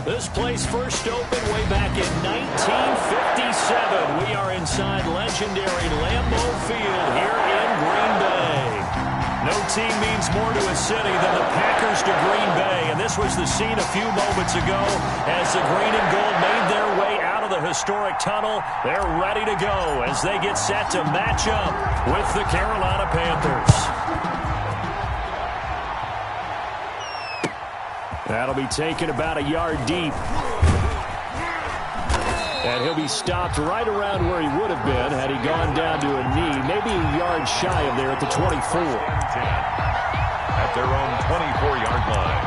This place first opened way back in 1957. We are inside legendary Lambeau Field here in Green Bay. No team means more to a city than the Packers to Green Bay, and this was the scene a few moments ago as the green and gold made their way out of the historic tunnel. They're ready to go as they get set to match up with the Carolina Panthers. That'll be taken about a yard deep. And he'll be stopped right around where he would have been had he gone down to a knee, maybe a yard shy of there at the 24. At their own 24-yard line.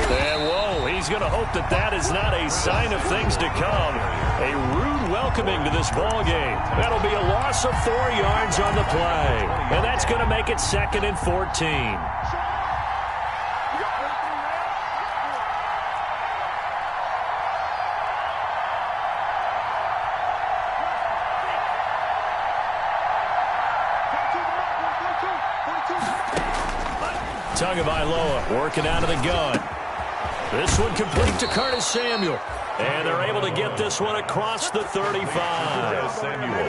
And whoa, he's going to hope that that is not a sign of things to come. A rude welcoming to this ball game. That'll be a loss of 4 yards on the play. And that's going to make it 2nd and 14. Tagovailoa working out of the gun. This one complete to Curtis Samuel. And they're able to get this one across the 35.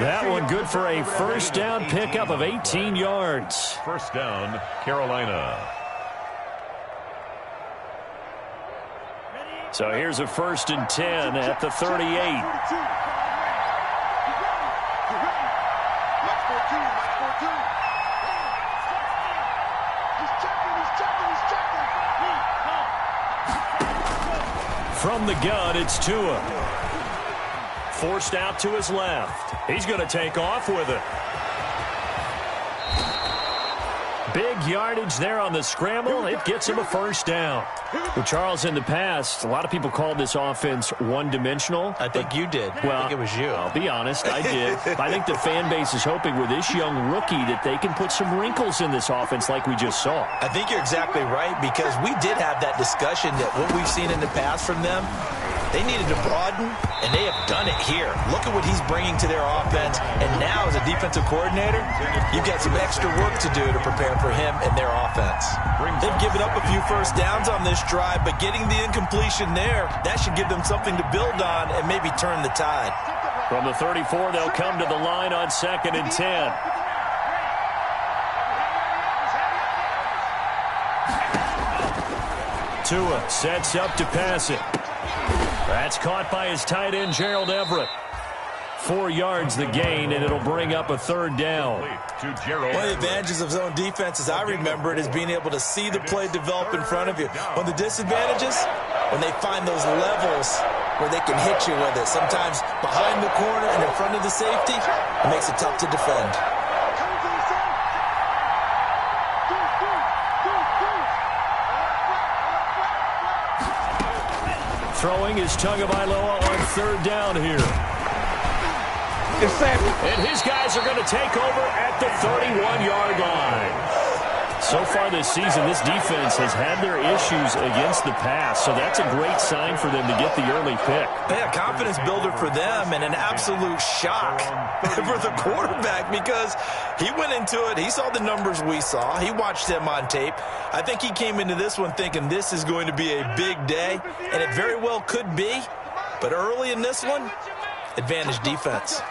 That one good for a first down pickup of 18 yards. First down, Carolina. So here's a 1st and 10 at the 38. From the gun, it's Tua. Forced out to his left. He's going to take off with it. Big yardage there on the scramble. It gets him a first down. Well, Charles, in the past, a lot of people called this offense one-dimensional. I think you did. Well, I think it was you. I'll be honest, I did. I think the fan base is hoping with this young rookie that they can put some wrinkles in this offense like we just saw. I think you're exactly right, because we did have that discussion that what we've seen in the past from them, they needed to broaden, and they have done it here. Look at what he's bringing to their offense, and now as a defensive coordinator, you've got some extra work to do to prepare for him and their offense. They've given up a few first downs on this drive, but getting the incompletion there, that should give them something to build on and maybe turn the tide. From the 34, they'll come to the line on 2nd and 10. Tua sets up to pass it. That's caught by his tight end, Gerald Everett. 4 yards the gain, and it'll bring up a 3rd down. One of the advantages of zone defense, as I remember it, is being able to see the play develop in front of you. One of the disadvantages, when they find those levels where they can hit you with it, sometimes behind the corner and in front of the safety, it makes it tough to defend. Throwing is Tagovailoa on 3rd down here. And his guys are going to take over at the 31-yard line. So far this season, this defense has had their issues against the pass, so that's a great sign for them to get the early pick. Yeah, confidence builder for them, and an absolute shock for the quarterback, because he went into it, he saw the numbers we saw, he watched them on tape. I think he came into this one thinking this is going to be a big day, and it very well could be, but early in this one, advantage defense.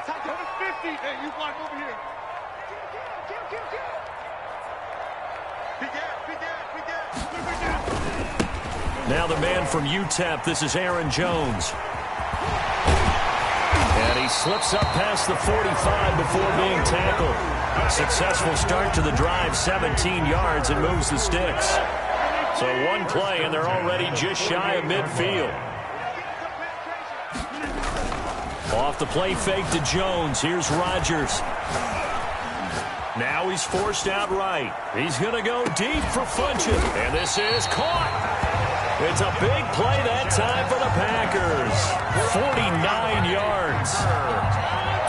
Now the man from UTEP, this is Aaron Jones. And he slips up past the 45 before being tackled. Successful start to the drive, 17 yards, and moves the sticks. So one play, and they're already just shy of midfield. Off the play fake to Jones. Here's Rodgers. Now he's forced out right. He's going to go deep for Funchen. And this is caught. It's a big play that time for the Packers. 49 yards.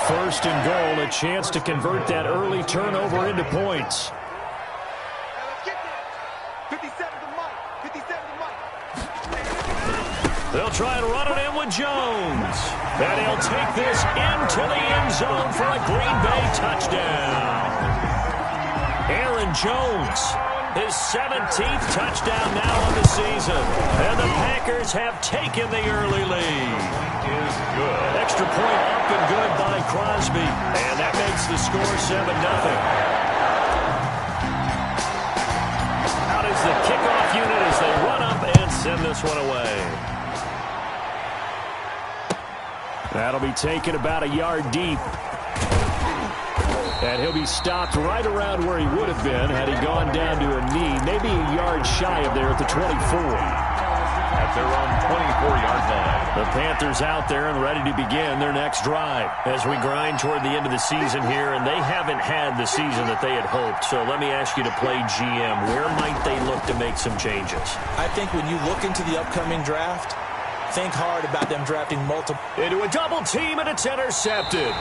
1st and goal, a chance to convert that early turnover into points. They'll try and run it in with Jones. And he'll take this into the end zone for a Green Bay touchdown. Aaron Jones, his 17th touchdown now on the season. And the Packers have taken the early lead. Is good. Extra point up and good by Crosby. And that makes the score 7-0. Out is the kickoff unit as they run up and send this one away. That'll be taken about a yard deep. And he'll be stopped right around where he would have been had he gone down to a knee, maybe a yard shy of there at the 24. At their own 24-yard line. The Panthers out there and ready to begin their next drive as we grind toward the end of the season here, and they haven't had the season that they had hoped. So let me ask you to play GM. Where might they look to make some changes? I think when you look into the upcoming draft, think hard about them drafting multiple. Into a double team, and it's intercepted.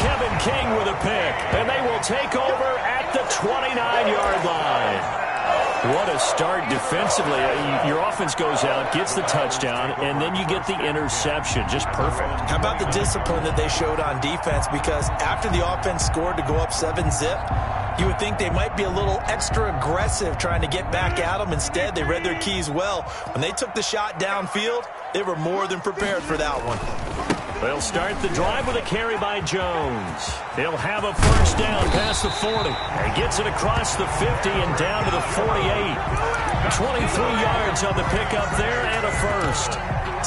Kevin King with a pick, and they will take over at the 29-yard line. What a start defensively. Your offense goes out, gets the touchdown, and then you get the interception. Just perfect. How about the discipline that they showed on defense? Because after the offense scored to go up 7-zip, you would think they might be a little extra aggressive trying to get back at them. Instead, they read their keys well. When they took the shot downfield, they were more than prepared for that one. They'll start the drive with a carry by Jones. He'll have a first down past the 40. And gets it across the 50 and down to the 48. 23 yards on the pickup there and a first.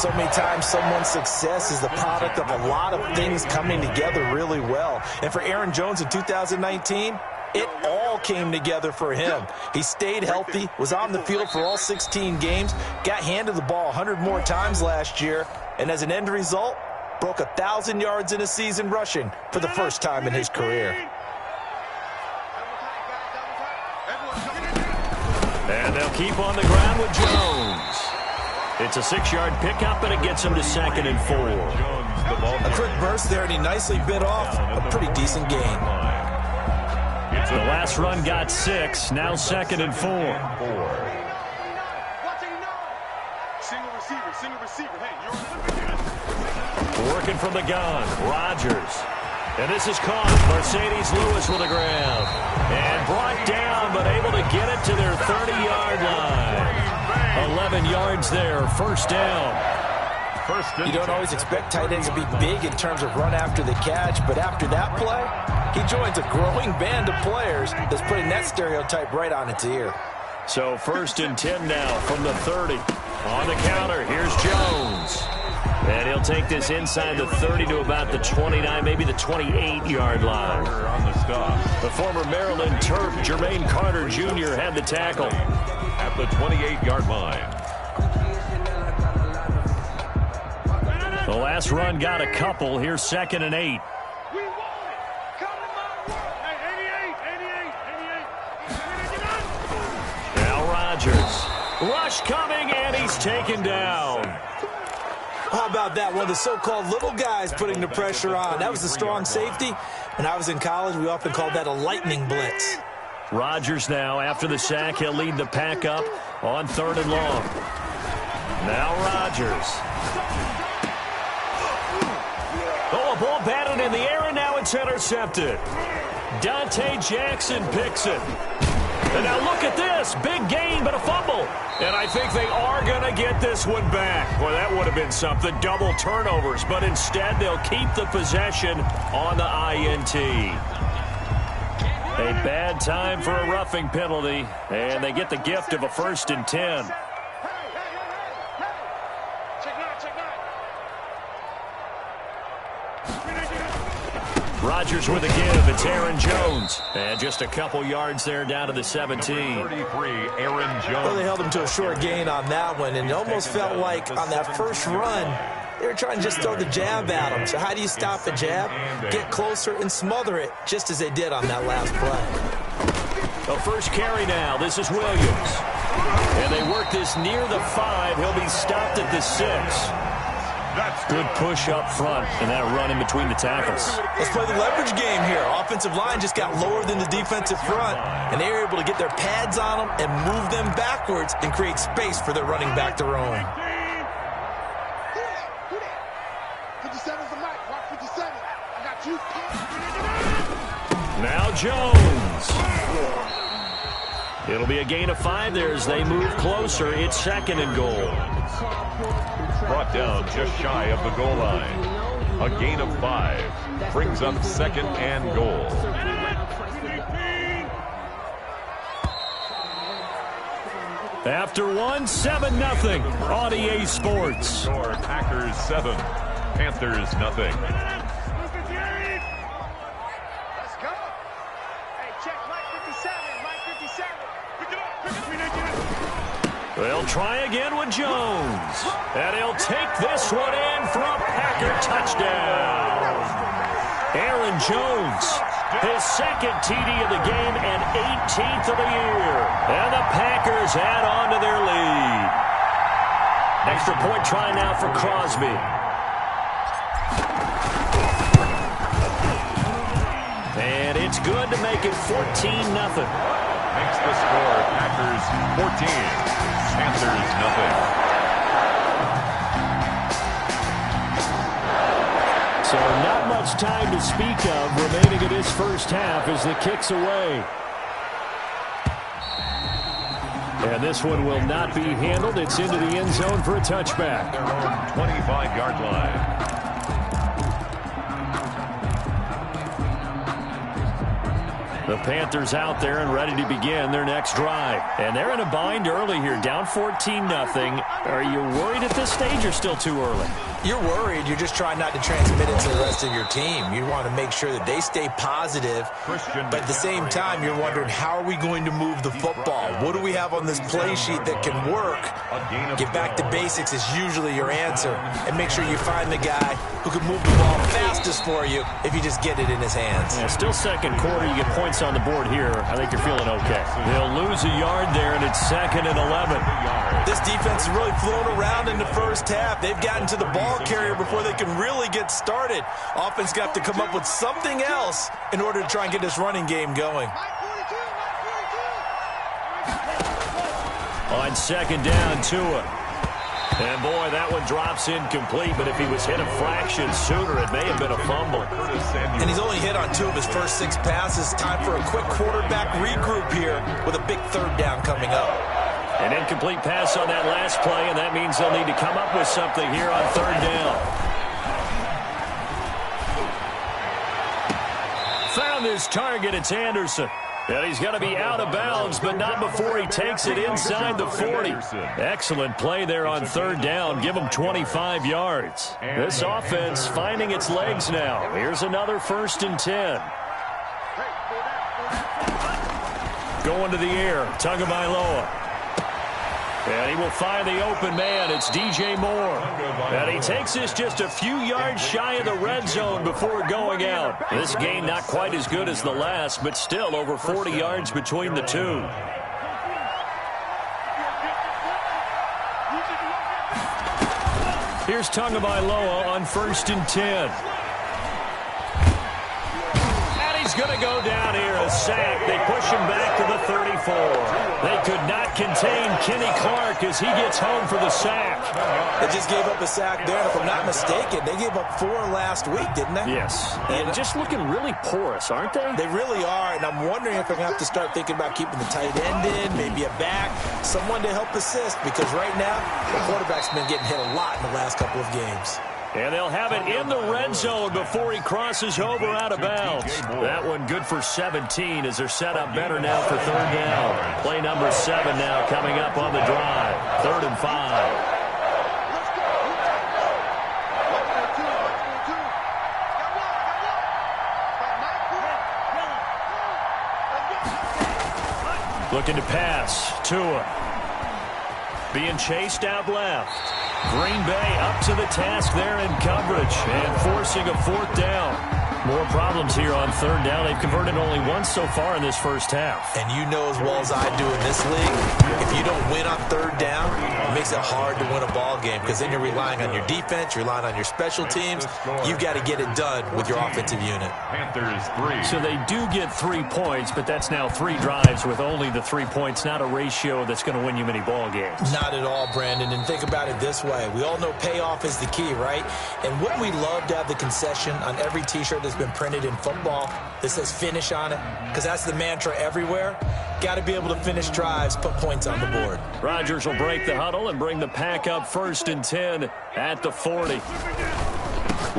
So many times someone's success is the product of a lot of things coming together really well. And for Aaron Jones in 2019, it all came together for him. He stayed healthy, was on the field for all 16 games, got handed the ball 100 more times last year, and as an end result, broke 1,000 yards in a season rushing for the first time in his career. And they'll keep on the ground with Jones. It's a 6-yard pickup, and it gets him to 2nd and 4. A quick burst there, and he nicely bit off a pretty decent gain. The last run got 6, now 2nd and 4. Working from the gun, Rodgers. And this is caught. Mercedes Lewis with a grab. And brought down, but able to get it to their 30-yard line. 11 yards there, first down. You don't always expect tight ends to be big in terms of run after the catch, but after that play, he joins a growing band of players that's putting that stereotype right on its ear. So 1st and 10 now from the 30. On the counter, here's Jones. And he'll take this inside the 30 to about the 29, maybe the 28-yard line. On the stop. The former Maryland Terp, Jermaine Carter Jr., had the tackle. At the 28-yard line. The last run got a couple. Here's 2nd and 8. Now Rodgers. Rush coming, and he's taken down. How about that? One of the so-called little guys putting the pressure on. That was the strong safety. When I was in college, we often called that a lightning blitz. Rodgers now, after the sack, he'll lead the pack up on 3rd and long. Now Rodgers. Oh, a ball batted in the air, and now it's intercepted. Dante Jackson picks it. And now look at this. Big gain, but a fumble. And I think they are going to get this one back. Boy, that would have been something. Double turnovers. But instead, they'll keep the possession on the INT. A bad time for a roughing penalty. And they get the gift of a 1st and 10. Rodgers with a give. It's Aaron Jones. And just a couple yards there down to the 17. 33, Aaron Jones. Well, they held him to a short gain on that one, and it almost felt like on that first run, they were trying to just throw the jab at him. So how do you stop the jab? Get closer and smother it, just as they did on that last play. The first carry now. This is Williams. And they work this near the 5. He'll be stopped at the 6. Good push up front and that run in between the tackles. Let's play the leverage game here. Offensive line just got lower than the defensive front, and they were able to get their pads on them and move them backwards and create space for their running back to roam. Now Jones. It'll be a gain of 5 there as they move closer. It's 2nd and goal. Brought down just shy of the goal line. A gain of 5 brings up 2nd and goal. After 7-0 on EA Sports. Score Packers 7, Panthers 0. Let's go. Hey, check Mike 57. Mike 57. Pick it up. They'll try again with Jones. And he'll take this one in for a Packer touchdown. Aaron Jones, his 2nd TD of the game and 18th of the year. And the Packers add on to their lead. Extra point try now for Crosby. And it's good to make it 14-0. Makes the score Packers 14, Panthers 0. So not much time to speak of remaining in this first half as the kick's away. And this one will not be handled. It's into the end zone for a touchback. Their own 25-yard line. The Panthers out there and ready to begin their next drive. And they're in a bind early here, down 14-0. Are you worried at this stage or still too early? You're worried. You're just trying not to transmit it to the rest of your team. You want to make sure that they stay positive. But at the same time, you're wondering, how are we going to move the football? What do we have on this play sheet that can work? Get back to basics is usually your answer. And make sure you find the guy who can move the ball fastest for you if you just get it in his hands. Yeah, still 2nd quarter. You get points on the board here. I think you're feeling okay. They'll lose a yard there, and it's 2nd and 11. This defense has really flown around in the first half. They've gotten to the ball carrier before they can really get started. Offense got to come up with something else in order to try and get this running game going. On 2nd down, Tua. And boy, that one drops incomplete, but if he was hit a fraction sooner, it may have been a fumble. And he's only hit on 2 of his first 6 passes. Time for a quick quarterback regroup here with a big 3rd down coming up. An incomplete pass on that last play, and that means they'll need to come up with something here on 3rd down. Found his target. It's Anderson. And he's going to be out of bounds, but not before he takes it inside the 40. Excellent play there on 3rd down. Give him 25 yards. This offense finding its legs now. Here's another 1st and 10. Going to the air. Tagovailoa. And he will find the open man. It's DJ Moore. And he takes this just a few yards shy of the red zone before going out. This gain not quite as good as the last, but still over 40 yards between the two. Here's Tagovailoa on 1st and 10. And he's going to go down here, a sack. They push him back to the 34. They could not contain Kenny Clark as he gets home for the sack. They just gave up a sack there, and if I'm not mistaken, they gave up 4 last week, didn't they? Yes. And just looking really porous, aren't they? They really are, and I'm wondering if they're going to have to start thinking about keeping the tight end in, maybe a back, someone to help assist, because right now, the quarterback's been getting hit a lot in the last couple of games. And they'll have it in the red zone before he crosses over out of bounds. That one good for 17 as they're set up better now for 3rd down. Play number 7 now coming up on the drive. 3rd and 5. Looking to pass. Tua. Being chased out left. Green Bay up to the task there in coverage and forcing a 4th down. More problems here on 3rd down. They've converted only once so far in this first half. And you know as well as I do in this league, if you don't win on 3rd down, it makes it hard to win a ball game because then you're relying on your defense, you're relying on your special teams. You've got to get it done with your offensive unit. Panthers 3. So they do get 3 points, but that's now 3 drives with only the 3 points, not a ratio that's going to win you many ball games. Not at all, Brandon. And think about it this way. We all know payoff is the key, right? And wouldn't we love to have the concession on every T-shirt that's has been printed in football that says finish on it, because that's the mantra everywhere. Got to be able to finish drives, put points on the board. Rodgers will break the huddle and bring the pack up 1st and 10 at the 40.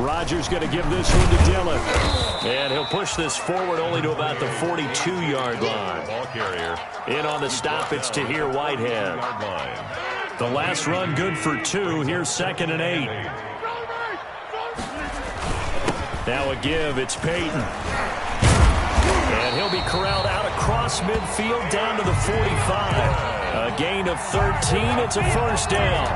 Rodgers going to give this one to Dillon. And he'll push this forward only to about the 42-yard line. Ball carrier. In on the stop, it's Tahir Whitehead. The last run good for 2. Here's 2nd and 8. Now a give, it's Peyton. And he'll be corralled out across midfield down to the 45. A gain of 13, it's a 1st down.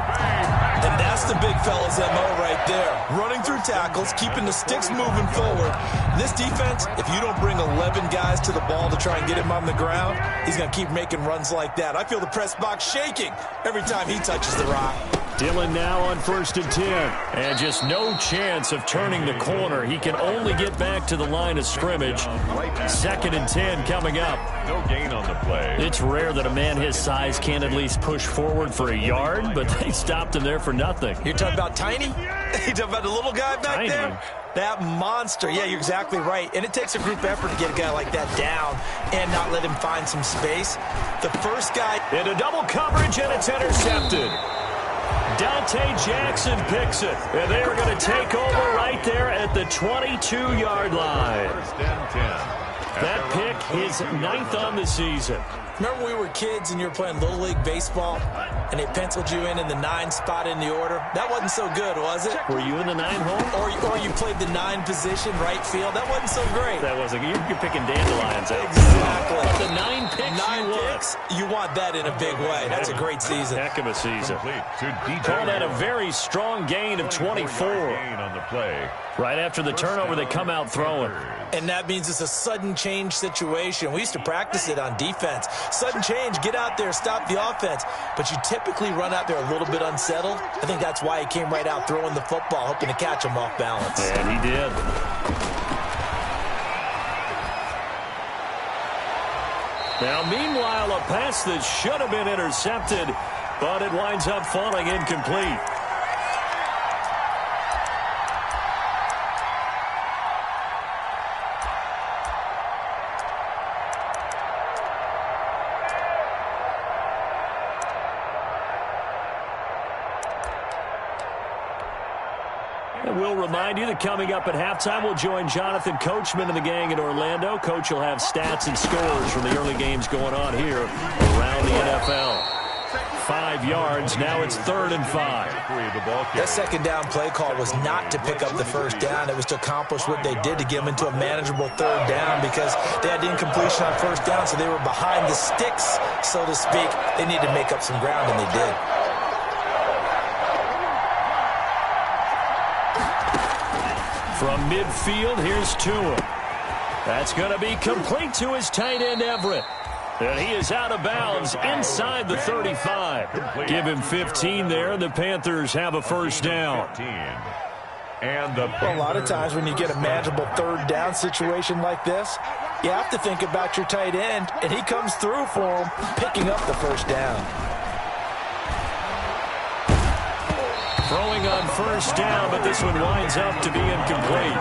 And that's the big fella's MO right there. Running through tackles, keeping the sticks moving forward. This defense, if you don't bring 11 guys to the ball to try and get him on the ground, he's going to keep making runs like that. I feel the press box shaking every time he touches the rock. Dillon now on 1st and 10. And just no chance of turning the corner. He can only get back to the line of scrimmage. 2nd and 10 coming up. No gain on the play. It's rare that a man his size can't at least push forward for a yard, but they stopped him there for nothing. You're talking about Tiny? You're talking about the little guy back there? That monster. Yeah, you're exactly right. And it takes a group effort to get a guy like that down and not let him find some space. The first guy into double coverage, and it's intercepted. Dante Jackson picks it, and they're going to take over right there at the 22-yard line. 1st and 10. That pick, his 9th on the season. Remember when we were kids and you were playing Little League Baseball and they penciled you in the 9 spot in the order? That wasn't so good, was it? Were you in the 9 hole? Or you played the 9 position, right field? That wasn't so great. That wasn't. You're picking dandelions out. Exactly. But the 9 picks 9 picks, you want that in a big way. That's a great season. Heck of a season. To Call that a very strong gain of 24. Gain on the play. Right after the turnover, they come out throwing. And that means it's a sudden change situation. We used to practice it on defense. Sudden change, get out there, stop the offense. But you typically run out there a little bit unsettled. I think that's why he came right out throwing the football, hoping to catch him off balance. And he did. Now, meanwhile, a pass that should have been intercepted, but it winds up falling incomplete. And we'll remind you that coming up at halftime, we'll join Jonathan Coachman and the gang in Orlando. Coach will have stats and scores from the early games going on here around the NFL. 5 yards. Now it's 3rd and 5. That 2nd down play call was not to pick up the 1st down. It was to accomplish what they did to get them into a manageable 3rd down because they had incompletion on 1st down, so they were behind the sticks, so to speak. They needed to make up some ground, and they did. From midfield, here's Tua. That's going to be complete to his tight end, Everett. And he is out of bounds inside the 35. Give him 15 there. The Panthers have a 1st down. And a lot of times when you get a manageable 3rd down situation like this, you have to think about your tight end, and he comes through for him, picking up the 1st down. Throwing on 1st down, but this one winds up to be incomplete.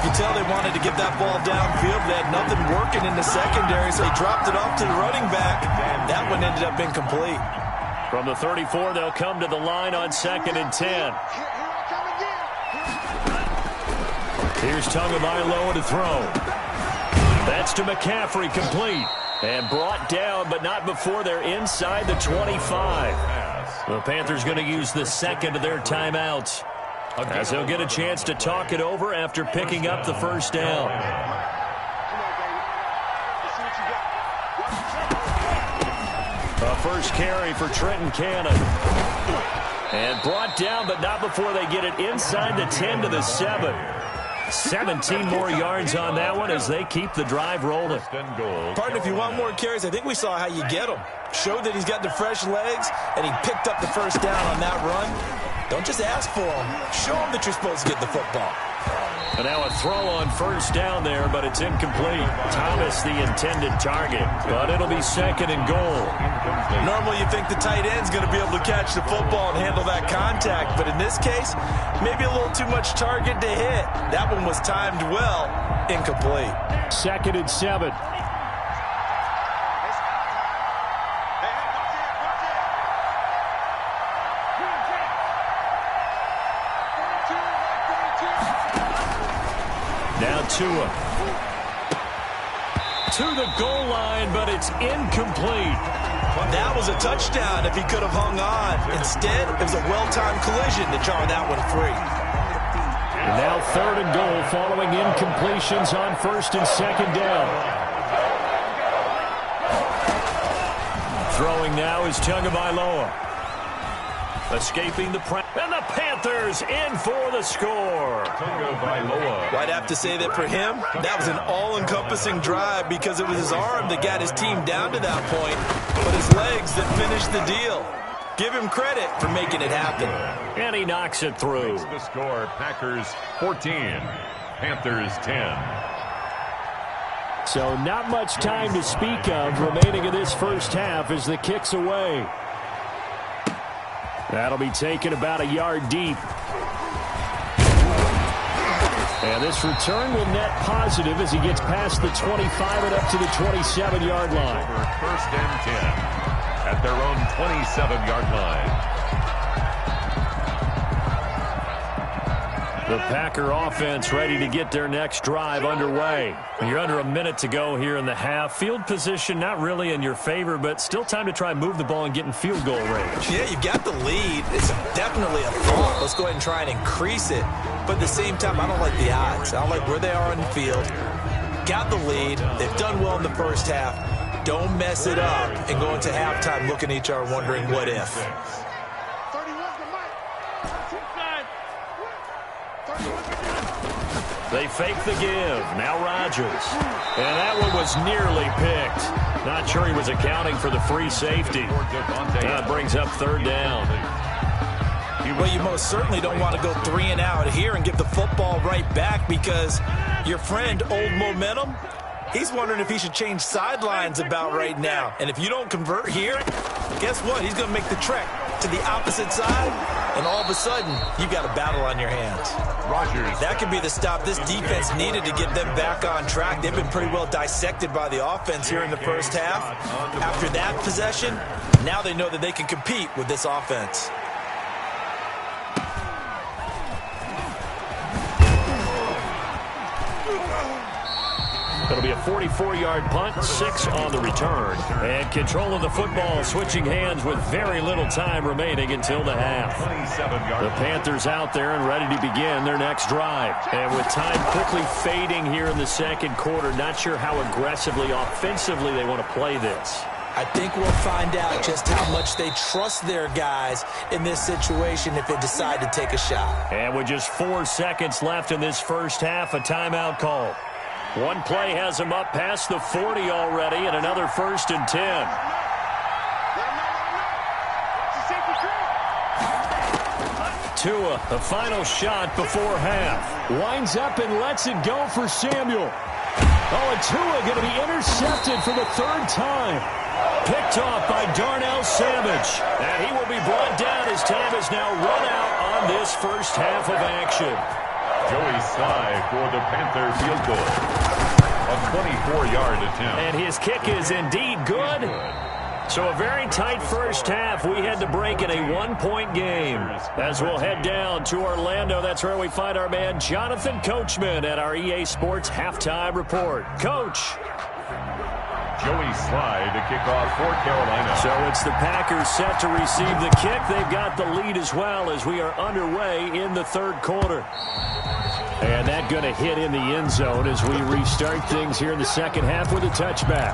You tell they wanted to get that ball downfield. They had nothing working in the secondary, so they dropped it off to the running back. That one ended up incomplete. From the 34, they'll come to the line on 2nd and 10. Here's Tagovailoa to throw. That's to McCaffrey, complete. And brought down, but not before they're inside the 25. The Panthers going to use the 2nd of their timeouts, as they'll get a chance to talk it over after picking up the 1st down. A first carry for Trenton Cannon. And brought down, but not before they get it inside the 10 to the 7. 17 more yards on that one as they keep the drive rolling. Partner, if you want more carries, I think we saw how you get them. Showed that he's got the fresh legs, and he picked up the 1st down on that run. Don't just ask for them. Show them that you're supposed to get the football. And now a throw on first down there, but it's incomplete. Thomas the intended target, but it'll be second and goal. Normally you think the tight end's going to be able to catch the football and handle that contact, but in this case, maybe a little too much target to hit. That one was timed well, incomplete. Second and 7. Now Tua. To the goal line, but it's incomplete. That was a touchdown if he could have hung on. Instead, it was a well-timed collision to jar that one free. And now third and goal following incompletions on first and second down. Throwing now is Tagovailoa. Escaping the press. And the Panthers in for the score. I'd have to say that for him, that was an all-encompassing drive because it was his arm that got his team down to that point, but his legs that finished the deal. Give him credit for making it happen. And he knocks it through. The score, Packers 14, Panthers 10. So not much time to speak of remaining in this first half as the kick's away. That'll be taken about a yard deep. And this return will net positive as he gets past the 25 and up to the 27-yard line. First and 10 at their own 27-yard line. The Packer offense ready to get their next drive underway. You're under a minute to go here in the half. Field position not really in your favor, but still time to try and move the ball and get in field goal range. Yeah, you've got the lead. It's definitely a thought. Let's go ahead and try and increase it. But at the same time, I don't like the odds. I don't like where they are on the field. Got the lead. They've done well in the first half. Don't mess it up and go into halftime looking at each other wondering what if. They fake the give. Now Rodgers. And that one was nearly picked. Not sure he was accounting for the free safety. That brings up third down. Well, you most certainly don't want to go 3 and out here and give the football right back because your friend, Old Momentum, he's wondering if he should change sidelines about right now. And if you don't convert here, guess what? He's going to make the trek to the opposite side, and all of a sudden, you've got a battle on your hands. Rodgers. That could be the stop this defense needed to get them back on track. They've been pretty well dissected by the offense here in the first half. After that possession, now they know that they can compete with this offense. It'll be a 44-yard punt, 6 on the return. And control of the football switching hands with very little time remaining until the half. The Panthers out there and ready to begin their next drive. And with time quickly fading here in the second quarter, not sure how aggressively, offensively they want to play this. I think we'll find out just how much they trust their guys in this situation if they decide to take a shot. And with just 4 seconds left in this first half, a timeout call. One play has him up past the 40 already, and another first and 10. Tua, the final shot before half. Winds up and lets it go for Samuel. Oh, and Tua going to be intercepted for the 3rd time. Picked off by Darnell Savage. And he will be brought down as time is now run out on this first half of action. Joey Sly for the Panther field goal. A 24-yard attempt. And his kick is indeed good. So a very tight first half. We had to break in a 1-point game. As we'll head down to Orlando, that's where we find our man Jonathan Coachman at our EA Sports Halftime Report. Coach. Joey Sly to kick off for Carolina. So it's the Packers set to receive the kick. They've got the lead as well as we are underway in the 3rd quarter. And that going to hit in the end zone as we restart things here in the second half with a touchback.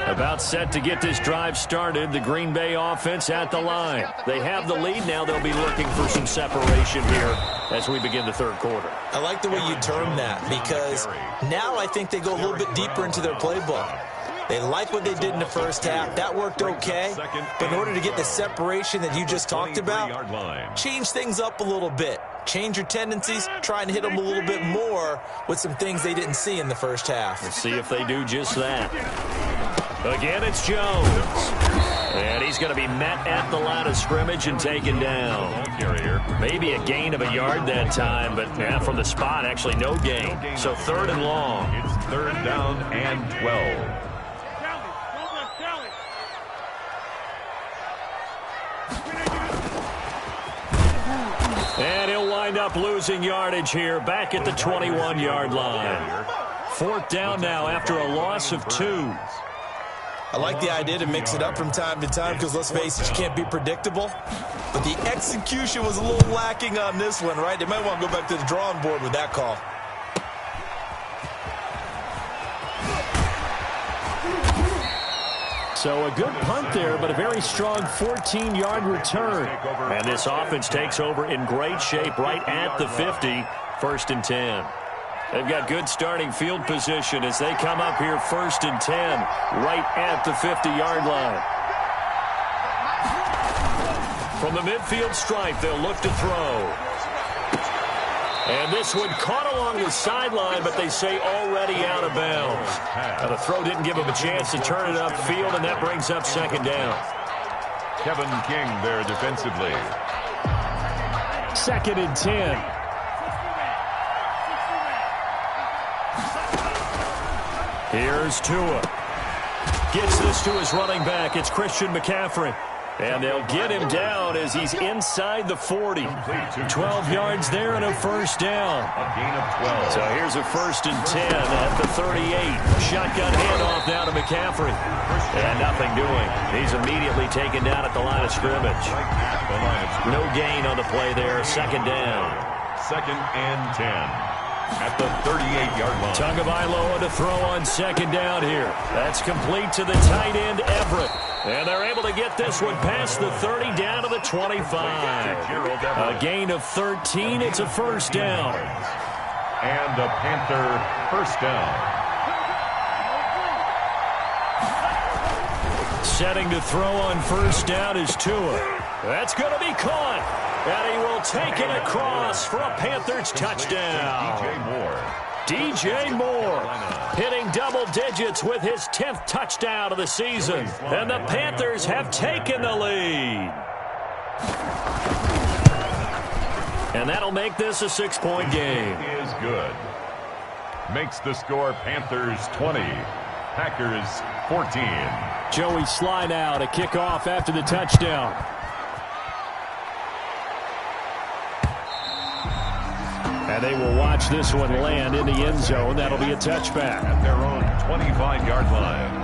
About set to get this drive started. The Green Bay offense at the line. They have the lead now. They'll be looking for some separation here. as we begin the third quarter. I like the way you term that, because now I think they go a little bit deeper into their playbook. They like what they did in the first half. That worked okay. But in order to get the separation that you just talked about, change things up a little bit. Change your tendencies, try and hit them a little bit more with some things they didn't see in the first half. Let's see if they do just that. Again, it's Jones. And he's going to be met at the line of scrimmage and taken down. Maybe a gain of a yard that time, but from the spot, actually no gain. So third and long. It's third down and 12. And he'll wind up losing yardage here back at the 21-yard line. Fourth down now after a loss of 2. I like the idea to mix it up from time to time because, let's face it, you can't be predictable. But the execution was a little lacking on this one, right? They might want to go back to the drawing board with that call. So a good punt there, but a very strong 14-yard return. And this offense takes over in great shape right at the 50, first and 10. They've got good starting field position as they come up here first and 10, right at the 50-yard line. From the midfield stripe, they'll look to throw. And this one caught along the sideline, but they say already out of bounds. Now, the throw didn't give him a chance to turn it upfield, and that brings up second down. Kevin King there defensively. Second and 10. Here's Tua. Gets this to his running back. It's Christian McCaffrey. And they'll get him down as he's inside the 40. 12 yards there and a first down. A gain of 12. So here's a first and 10 at the 38. Shotgun handoff now to McCaffrey. And nothing doing. He's immediately taken down at the line of scrimmage. No gain on the play there. Second down. Second and 10. At the 38-yard line. Tagovailoa to throw on second down here. That's complete to the tight end, Everett. And they're able to get this one past the 30 down to the 25. A gain of 13. It's a first down. And a Panther first down. Setting to throw on first down is Tua. That's going to be caught. And he will take it across for a Panthers touchdown. DJ Moore hitting double digits with his 10th touchdown of the season. And the Panthers have taken the lead. And that'll make this a 6-point game. Is good. Makes the score Panthers 20, Packers 14. Joey Sly now to kick off after the touchdown. And they will watch this one land in the end zone. That'll be a touchback. At their own 25-yard line.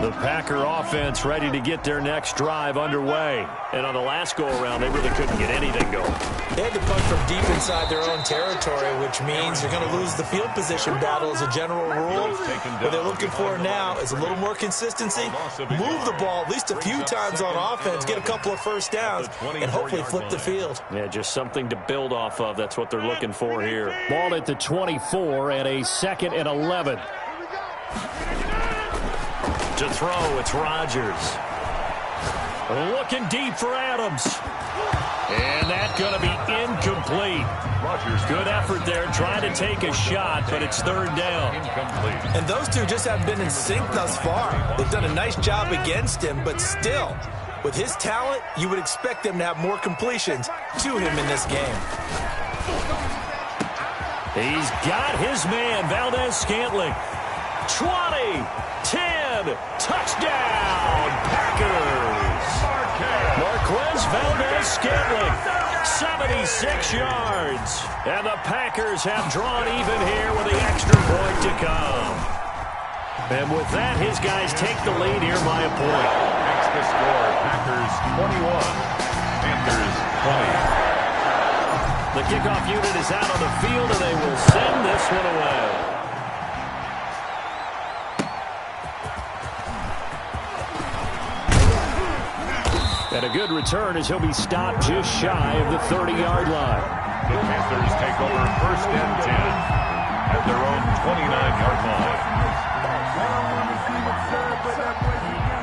The Packer offense ready to get their next drive underway. And on the last go-around, they really couldn't get anything going. They had to punt from deep inside their own territory, which means you're going to lose the field position battle as a general rule. What they're looking for now is a little more consistency, move the ball at least a few times on offense, get a couple of first downs, and hopefully flip the field. Yeah, just something to build off of. That's what they're looking for here. Ball at the 24 and a 2nd and 11. To throw, it's Rodgers. Looking deep for Adams. And that's going to be incomplete. Good effort there, trying to take a shot, but it's third down. Incomplete. And those two just haven't been in sync thus far. They've done a nice job against him, but still, with his talent, you would expect them to have more completions to him in this game. He's got his man, Valdez-Scantling. 20, 10, touchdown, Packers. Marquez Valdez-Scantling, 76 yards. And the Packers have drawn even here with the extra point to come. And with that, his guys take the lead here by a point. Makes the score Packers 21, Panthers 20. The kickoff unit is out on the field, and they will send this one away. And a good return as he'll be stopped just shy of the 30-yard line. The Panthers take over 1st and 10 at their own 29-yard line.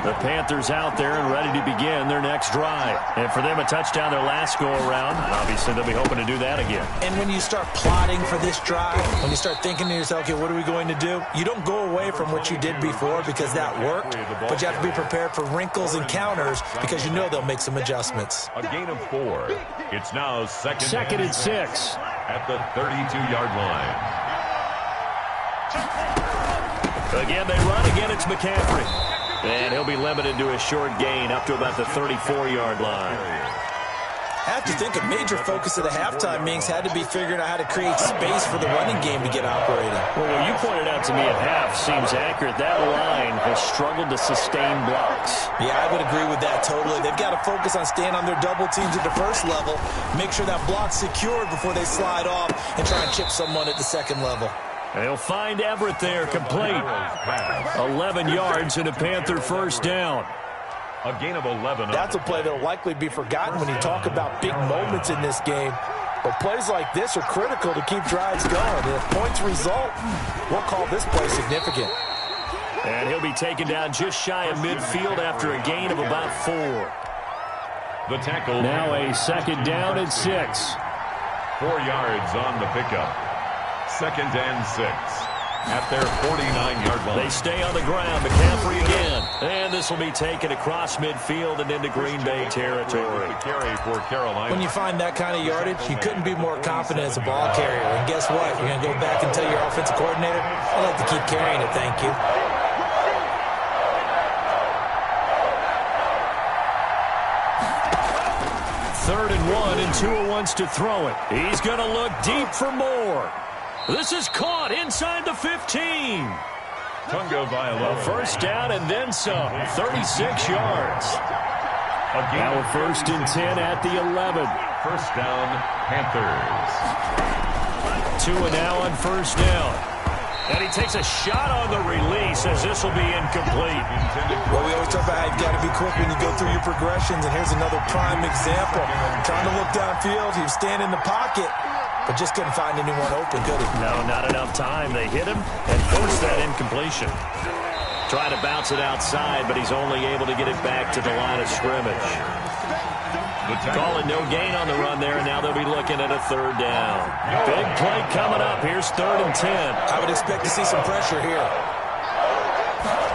The Panthers out there and ready to begin their next drive. And for them, a touchdown their last go-around. Obviously, they'll be hoping to do that again. And when you start plotting for this drive, when you start thinking to yourself, okay, what are we going to do? You don't go away from what you did before because that worked, but you have to be prepared for wrinkles and counters because you know they'll make some adjustments. A gain of 4. It's now second and 6. At the 32-yard line. Again, they run. Again, it's McCaffrey. And he'll be limited to a short gain up to about the 34-yard line. I have to think a major focus of the halftime meetings had to be figuring out how to create space for the running game to get operating. Well, what you pointed out to me at half seems accurate. That line has struggled to sustain blocks. Yeah, I would agree with that totally. They've got to focus on staying on their double teams at the first level, make sure that block's secured before they slide off and try and chip someone at the second level. They'll find Everett there, complete. 11 yards and a Panther first down. A gain of 11. That's a play that will likely be forgotten when you talk about big moments in this game. But plays like this are critical to keep drives going. And if points result, we'll call this play significant. And he'll be taken down just shy of midfield after a gain of about 4. The tackle. Now a 2nd down and 6. 4 yards on the pickup. 2nd and 6 at their 49-yard line. They stay on the ground. McCaffrey again. And this will be taken across midfield and into Green Bay territory. Carry for Carolina. When you find that kind of yardage, you couldn't be more confident as a ball carrier. And guess what? You're going to go back and tell your offensive coordinator, I'd like to keep carrying it, thank you. Third and 1, and Tua wants to throw it. He's going to look deep for more. This is caught inside the 15. Tunga Vailoa. First down and then some. 36 yards. Now a 1st and 10 at the 11. First down, Panthers. Tua now on first down. And he takes a shot on the release as this will be incomplete. Well, we always talk about how you've got to be quick when you go through your progressions, and here's another prime example. Trying to look downfield, he was standing in the pocket, but just couldn't find anyone open, could he? No, not enough time. They hit him and forced that incompletion. Trying to bounce it outside, but he's only able to get it back to the line of scrimmage. Calling no gain on the run there, and now they'll be looking at a 3rd down. Big play coming up. Here's 3rd and 10. I would expect to see some pressure here.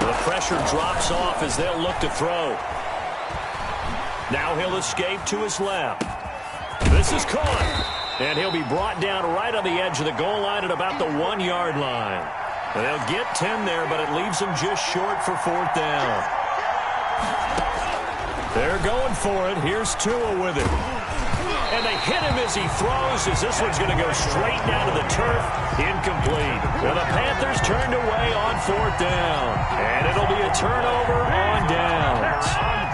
The pressure drops off as they'll look to throw. Now he'll escape to his left. This is caught. And he'll be brought down right on the edge of the goal line at about the 1-yard line. They'll get 10 there, but it leaves them just short for 4th down. They're going for it. Here's Tua with it. And they hit him as he throws, as this one's going to go straight down to the turf. Incomplete. Well, the Panthers turned away on 4th down. And it'll be a turnover on downs.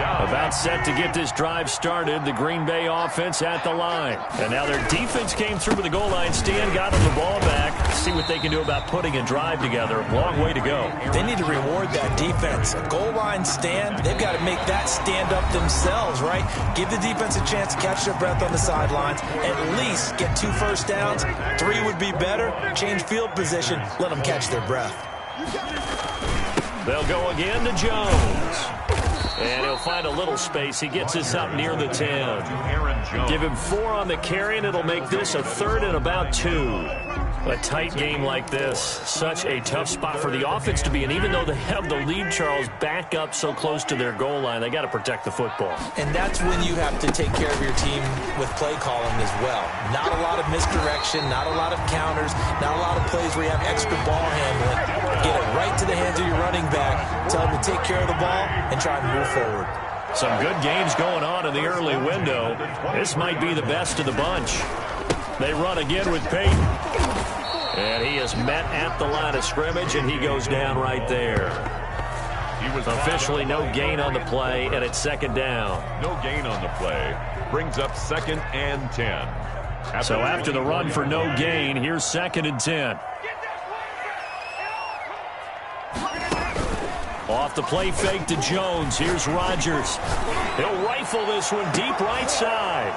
About set to get this drive started, the Green Bay offense at the line. And now their defense came through with the goal line stand, got them the ball back. See what they can do about putting a drive together. Long way to go. They need to reward that defense. A goal line stand, they've got to make that stand up themselves, right? Give the defense a chance to catch their breath on the sidelines. At least get 2 first downs. 3 would be better. Change field position. Let them catch their breath. They'll go again to Jones. And he'll find a little space. He gets this up near the 10. Give him 4 on the carry, and it'll make this a 3rd and about 2. A tight game like this, such a tough spot for the offense to be in. Even though they have the lead, Charles, back up so close to their goal line, they got to protect the football. And that's when you have to take care of your team with play calling as well. Not a lot of misdirection, not a lot of counters, not a lot of plays where you have extra ball handling. Get it right to the hands of your running back, tell him to take care of the ball, and try and move forward. Some good games going on in the early window. This might be the best of the bunch. They run again with Peyton. And he is met at the line of scrimmage, and he goes down right there. Officially no gain on the play, and it's 2nd down. No gain on the play. Brings up 2nd and 10. So after the run for no gain, here's 2nd and 10. Off the play fake to Jones. Here's Rodgers. He'll rifle this one deep right side.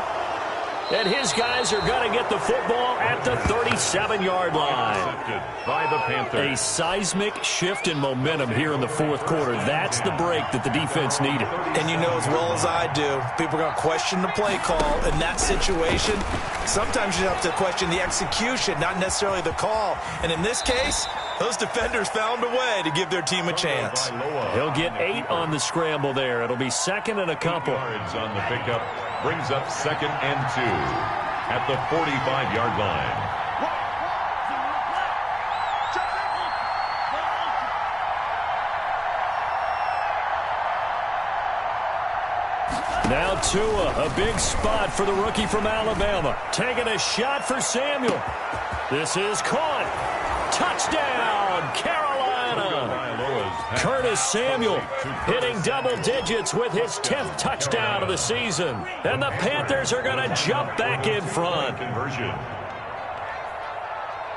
And his guys are going to get the football at the 37-yard line. By the Panthers. A seismic shift in momentum here in the fourth quarter. That's the break that the defense needed. And you know as well as I do, people are going to question the play call in that situation. Sometimes you have to question the execution, not necessarily the call. And in this case, those defenders found a way to give their team a chance. He'll get 8 on the scramble there. It'll be second and a couple. Yards on the pickup brings up second and 2 at the 45-yard line. Now Tua, a big spot for the rookie from Alabama. Taking a shot for Samuel. This is caught. Touchdown, Carolina. Curtis Samuel hitting double digits with his 10th touchdown of the season. And the Panthers are going to jump back in front.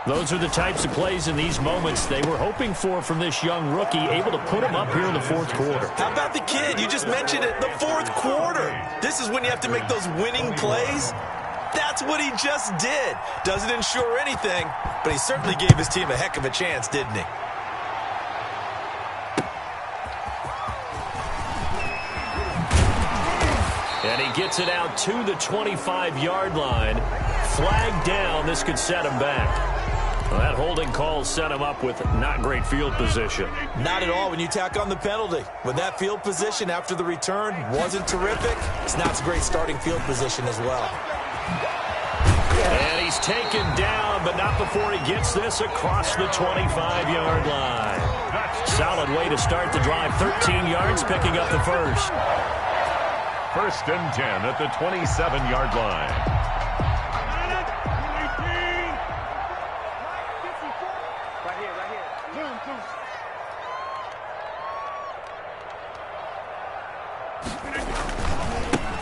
Those are the types of plays in these moments they were hoping for from this young rookie, able to put him up here in the fourth quarter. How about the kid? You just mentioned it, the fourth quarter. This is when you have to make those winning plays. That's what he just did. Doesn't ensure anything, but he certainly gave his team a heck of a chance, didn't he? And he gets it out to the 25-yard line. Flag down. This could set him back. Well, that holding call set him up with not great field position. Not at all when you tack on the penalty. When that field position after the return wasn't terrific, it's not a great starting field position as well. And he's taken down, but not before he gets this across the 25-yard line. Solid way to start the drive. 13 yards, picking up the first. First and 10 at the 27-yard line.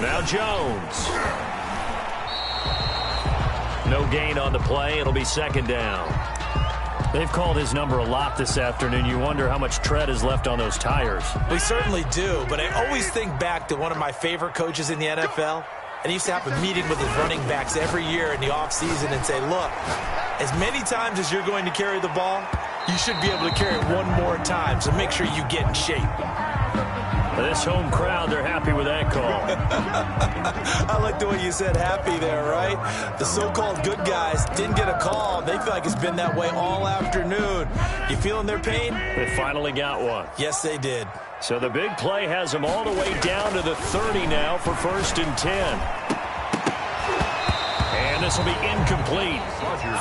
Now Jones. No gain on the play. It'll be second down. They've called his number a lot this afternoon. You wonder how much tread is left on those tires. We certainly do, but I always think back to one of my favorite coaches in the NFL. And he used to have a meeting with his running backs every year in the offseason and say, look, as many times as you're going to carry the ball, you should be able to carry it one more time, so make sure you get in shape. This home crowd, they're happy with that call. I like the way you said happy there, right? The so-called good guys didn't get a call. They feel like it's been that way all afternoon. You feeling their pain? They finally got one. Yes, they did. So the big play has them all the way down to the 30 now for first and 10. And this will be incomplete.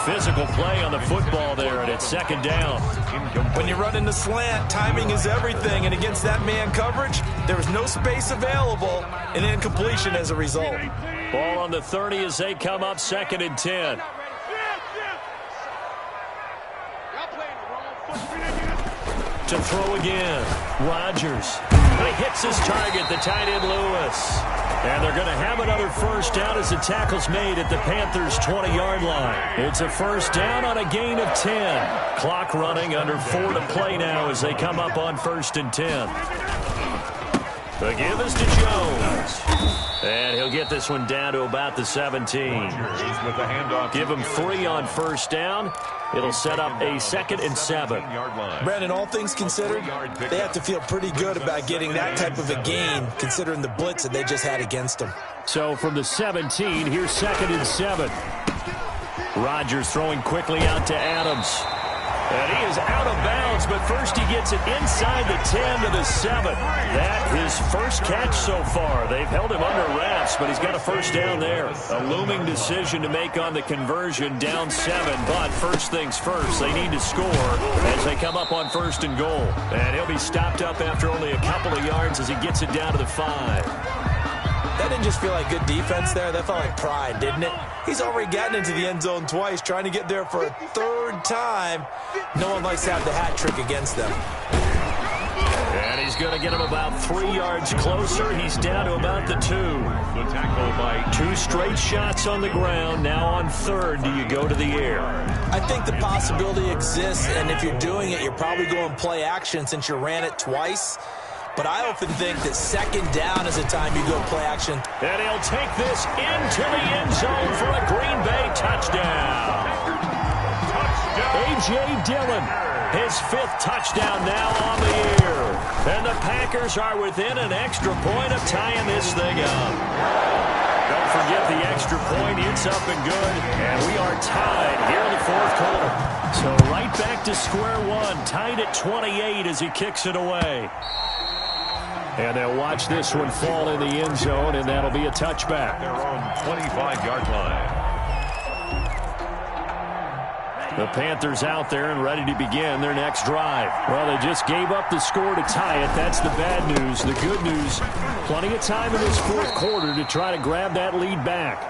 Physical play on the football there, and it's second down. When you run in the slant, timing is everything, and against that man coverage, there was no space available, and incompletion as a result. Ball on the 30 as they come up second and 10. To throw again, Rodgers. But he hits his target, the tight end Lewis. And they're going to have another first down as the tackle's made at the Panthers' 20-yard line. It's a first down on a gain of 10. Clock running, under 4 to play now as they come up on first and 10. The give is to Jones. And he'll get this one down to about the 17. Give him 3 on first down. It'll set up a second and 7. Brandon, all things considered, they have to feel pretty good about getting that type of a gain, considering the blitz that they just had against them. So from the 17, here's second and 7. Rodgers throwing quickly out to Adams. And he is out of bounds, but first he gets it inside the 10 to the 7. That his first catch so far. They've held him under wraps, but he's got a first down there. A looming decision to make on the conversion, down 7. But first things first, they need to score as they come up on first and goal. And he'll be stopped up after only a couple of yards as he gets it down to the 5. That didn't just feel like good defense there. That felt like pride, didn't it? He's already gotten into the end zone twice, trying to get there for a third time. No one likes to have the hat trick against them. And he's going to get him about 3 yards closer. He's down to about the 2. The tackle by 2 straight shots on the ground. Now on third, do you go to the air? I think the possibility exists, and if you're doing it, you're probably going play action since you ran it twice. but I often think that second down is the time you go play action. And he'll take this into the end zone for a Green Bay touchdown. A.J. Dillon, his 5th touchdown now on the year. And the Packers are within an extra point of tying this thing up. Don't forget the extra point. It's up and good. And we are tied here in the 4th quarter. So right back to square one. Tied at 28 as he kicks it away. And they'll watch this one fall in the end zone, and that'll be a touchback. Their own 25-yard line. The Panthers out there and ready to begin their next drive. Well, they just gave up the score to tie it. That's the bad news. The good news, plenty of time in this 4th quarter to try to grab that lead back.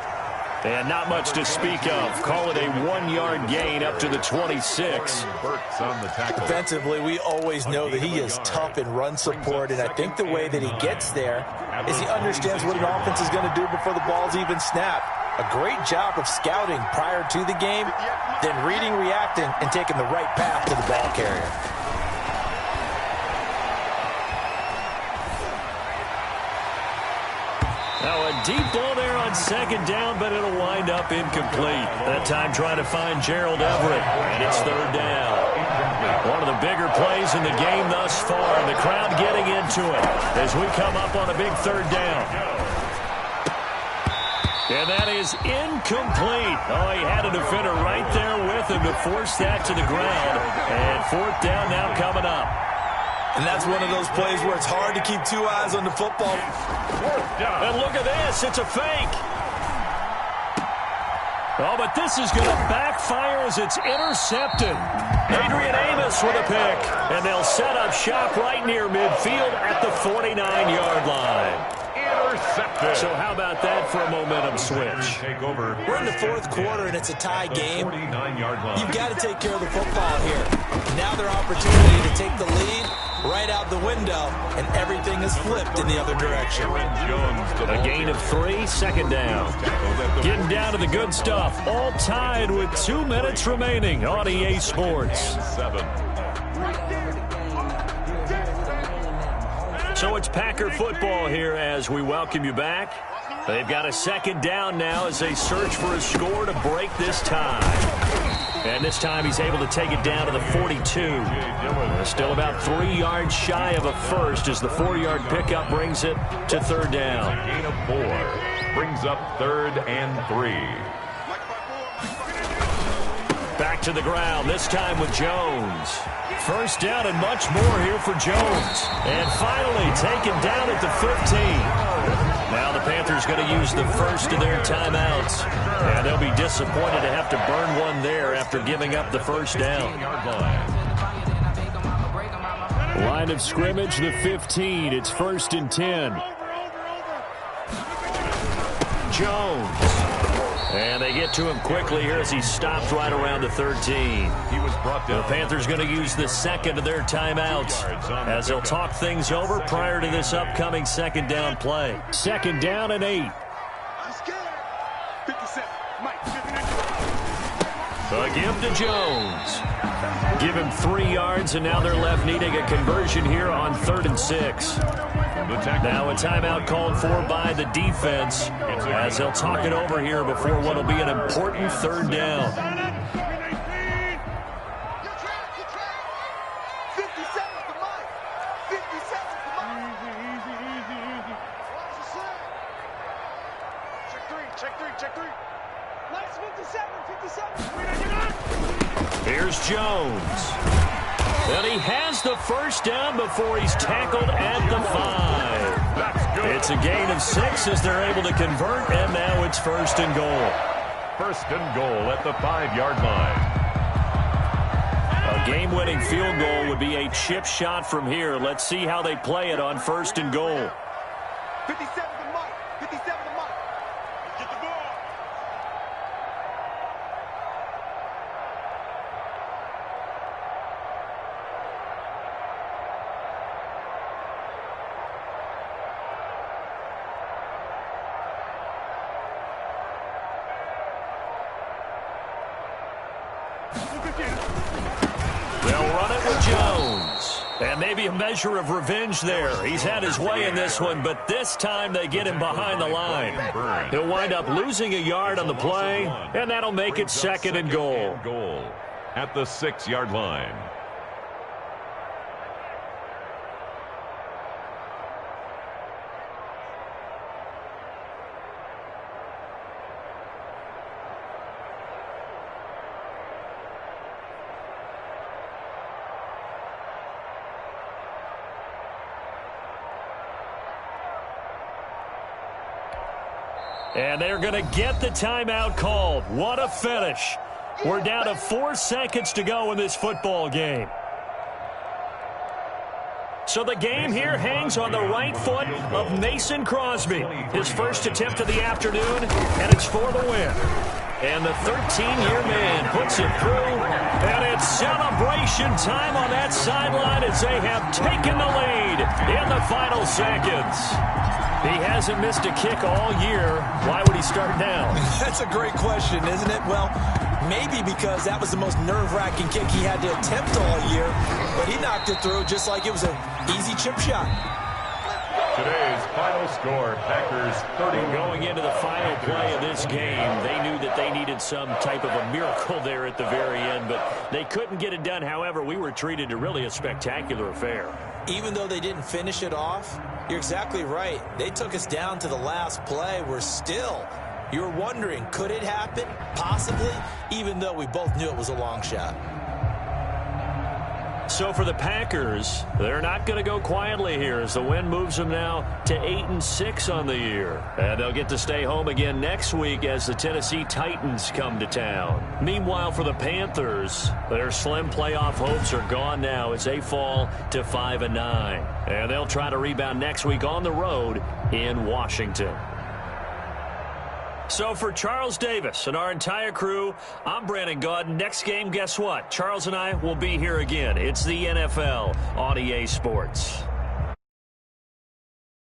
And not much to speak of. Call it a 1-yard gain up to the 26. Defensively, we always know that he is tough in run support, and I think the way that he gets there is he understands what an offense is going to do before the ball's even snapped. A great job of scouting prior to the game, then reading, reacting, and taking the right path to the ball carrier. Now a deep ball there on second down, but it'll wind up incomplete. That time trying to find Gerald Everett, and it's 3rd down. One of the bigger plays in the game thus far, and the crowd getting into it as we come up on a big 3rd down. And that is incomplete. Oh, he had a defender right there with him to force that to the ground. And 4th down now coming up. And that's one of those plays where it's hard to keep 2 eyes on the football. And look at this. It's a fake. Oh, but this is going to backfire as it's intercepted. Adrian Amos with a pick. And they'll set up shop right near midfield at the 49-yard line. Intercepted. So how about that for a momentum switch? We're in the 4th quarter, and it's a tie game. 49-yard line. You've got to take care of the football here. Now their opportunity to take the lead right out the window, and everything is flipped in the other direction. A gain of 3, second down. Getting down to the good stuff. All tied with 2 minutes remaining on EA Sports. So it's Packer football here as we welcome you back. They've got a second down now as they search for a score to break this tie. And this time he's able to take it down to the 42. Still about 3 yards shy of a first as the 4-yard pickup brings it to 3rd down. Gain of 4 brings up 3rd and 3. Back to the ground, this time with Jones. First down and much more here for Jones. And finally taken down at the 15. Now the Panthers going to use the first of their timeouts. And they'll be disappointed to have to burn one there after giving up the first down. Line of scrimmage, the 15. It's 1st and 10. Jones. And they get to him quickly here as he stops right around the 13. He was brought down. The Panthers going to use the second of their timeouts as they'll talk things over prior to this upcoming second down play. 2nd down and 8. A give to Jones. Give him 3 yards, and now they're left needing a conversion here on 3rd and 6. Now a timeout called for by the defense as they'll talk it over here before what will be an important 3rd down. 57 to Mike. 57 to Mike. Easy. Check three. Nice 57. Here's Jones. And he has the first down before he's tackled at the 5. It's a gain of 6 as they're able to convert, and now it's 1st and goal. 1st and goal at the 5-yard line. A game-winning field goal would be a chip shot from here. Let's see how they play it on 1st and goal. 57 to Mike. Get the ball. They'll run it with Jones. And maybe a measure of revenge there. He's had his way in this one, but this time they get him behind the line. He'll wind up losing a yard on the play, and that'll make it 2nd and goal. At the 6-yard line. And they're going to get the timeout called. What a finish. We're down to 4 seconds to go in this football game. So the game here hangs on the right foot of Mason Crosby. His first attempt of the afternoon, and it's for the win. And the 13-year man puts it through, and it's celebration time on that sideline as they have taken the lead in the final seconds. He hasn't missed a kick all year. Why would he start now? That's a great question, isn't it? Well, maybe because that was the most nerve-wracking kick he had to attempt all year, but he knocked it through just like it was an easy chip shot. Today's final score, Packers 30. Going into the final play of this game, they knew that they needed some type of a miracle there at the very end, but they couldn't get it done. However, we were treated to really a spectacular affair. Even though they didn't finish it off, you're exactly right. They took us down to the last play. You're wondering, could it happen? Possibly, even though we both knew it was a long shot. So for the Packers, they're not going to go quietly here as the win moves them now to 8-6 on the year. And they'll get to stay home again next week as the Tennessee Titans come to town. Meanwhile, for the Panthers, their slim playoff hopes are gone now as they fall to 5-9. And they'll try to rebound next week on the road in Washington. So for Charles Davis and our entire crew, I'm Brandon Gaudin. Next game, guess what? Charles and I will be here again. It's the NFL on EA Sports.